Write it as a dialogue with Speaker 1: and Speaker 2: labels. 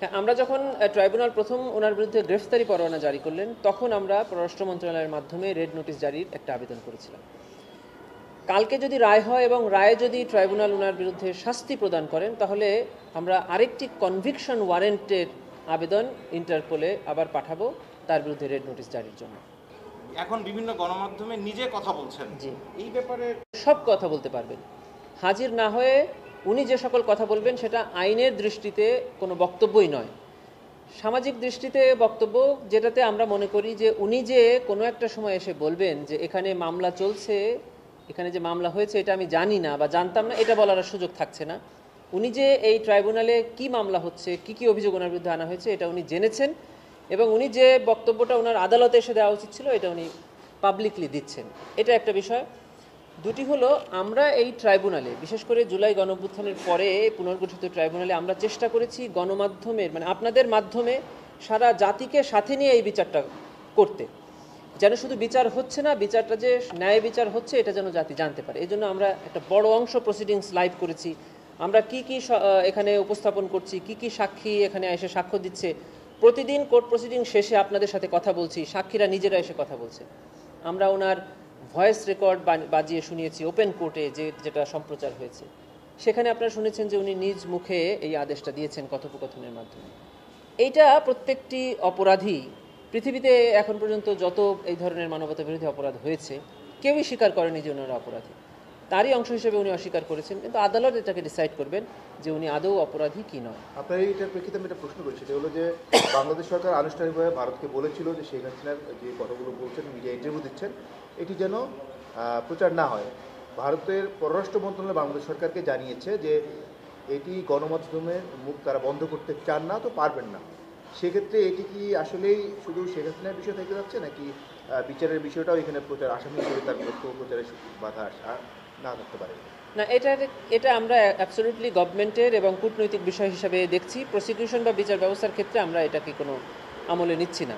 Speaker 1: হ্যাঁ, আমরা যখন ট্রাইব্যুনাল প্রথম ওনার বিরুদ্ধে গ্রেফতারি পরোয়ানা জারি করলেন তখন আমরা পররাষ্ট্র মন্ত্রণালয়ের মাধ্যমে রেড নোটিশ জারির একটা আবেদন করেছিলাম। কালকে যদি রায় হয় এবং রায়ে যদি ট্রাইব্যুনাল ওনার বিরুদ্ধে শাস্তি প্রদান করেন তাহলে আমরা আরেকটি কনভিকশন ওয়ারেন্টের আবেদন ইন্টারপোলে আবার পাঠাবো তার বিরুদ্ধে রেড নোটিশ জারির জন্য।
Speaker 2: এখন বিভিন্ন গণমাধ্যমে নিজে কথা বলছেন,
Speaker 1: জি,
Speaker 2: এই ব্যাপারে
Speaker 1: সব কথা বলতে পারবেন। হাজির না হয়ে উনি যে সকল কথা বলবেন সেটা আইনের দৃষ্টিতে কোনো বক্তব্যই নয়, সামাজিক দৃষ্টিতে বক্তব্য, যেটাতে আমরা মনে করি যে উনি যে কোনো একটা সময় এসে বলবেন যে এখানে মামলা চলছে, এখানে যে মামলা হয়েছে এটা আমি জানি না বা জানতাম না, এটা বলার সুযোগ থাকছে না। উনি যে এই ট্রাইব্যুনালে কি মামলা হচ্ছে, কি কি অভিযোগ ওনার বিরুদ্ধে আনা হয়েছে এটা উনি জেনেছেন এবং উনি যে বক্তব্যটা ওনার আদালতে এসে দেওয়া উচিত ছিল এটা উনি পাবলিকলি দিচ্ছেন, এটা একটা বিষয়। দুটি হলো, আমরা এই ট্রাইব্যুনালে বিশেষ করে জুলাই গণঅভ্যুত্থানের পরে পুনর্গঠিত ট্রাইব্যুনালে আমরা চেষ্টা করেছি গণমাধ্যমের মানে আপনাদের মাধ্যমে সারা জাতিকে সাথে নিয়ে এই বিচারটা করতে, যেন শুধু বিচার হচ্ছে না, বিচারটা যে ন্যায় বিচার হচ্ছে এটা যেন জাতি জানতে পারে। এই জন্য আমরা একটা বড় অংশ প্রসিডিংস লাইভ করেছি। আমরা কি কি এখানে উপস্থাপন করছি, কি কি সাক্ষী এখানে এসে সাক্ষ্য দিচ্ছে, প্রতিদিন কোর্ট প্রসিডিং শেষে আপনাদের সাথে কথা বলছি, সাক্ষীরা নিজেরা এসে কথা বলছে। আমরা ওনার ভয়েস রেকর্ড বাজিয়ে শুনিয়েছি ওপেন কোর্টে, যেটা সম্প্রচার হয়েছে, সেখানে আপনারা শুনেছেন যে উনি নিজ মুখে এই আদেশটা দিয়েছেন কথোপকথনের মাধ্যমে। এইটা প্রত্যেকটি অপরাধী পৃথিবীতে এখন পর্যন্ত যত এই ধরনের মানবতা বিরোধী অপরাধ হয়েছে কেউই স্বীকার করেনি যে ওনারা অপরাধী, তারই অংশ হিসেবে উনি অস্বীকার করেছেন, কিন্তু আদালত এটাকে ডিসাইড করবেন যে উনি আদৌ অপরাধী কি নয়।
Speaker 3: আপনার এইটার প্রেক্ষিতে আমি একটা প্রশ্ন করছি, সেটা হলো যে বাংলাদেশ সরকার আনুষ্ঠানিকভাবে ভারতকে বলেছিল যে শেখ হাসিনার যে কথাগুলো বলছেন, মিডিয়া ইন্টারভিউ দিচ্ছেন, এটি যেন প্রচার না হয়। ভারতের পররাষ্ট্র মন্ত্রণালয় বাংলাদেশ সরকারকে জানিয়েছে যে এটি গণমাধ্যমের মুখ তারা বন্ধ করতে চান না, তো পারবেন না। সেক্ষেত্রে এটি কি আসলেই শুধু শেখ হাসিনার বিষয় থেকে যাচ্ছে, নাকি বিচারের বিষয়টাও এখানে প্রচার, আসামি করে তার তথ্য প্রচারের বাধা না থাকতে পারে?
Speaker 1: না, এটা আমরা অ্যাবসলিউটলি গভর্নমেন্টের এবং কূটনৈতিক বিষয় হিসাবে দেখছি। প্রসিকিউশন বা বিচার ব্যবস্থার ক্ষেত্রে আমরা এটাকে কোনো আমলে নিচ্ছি না।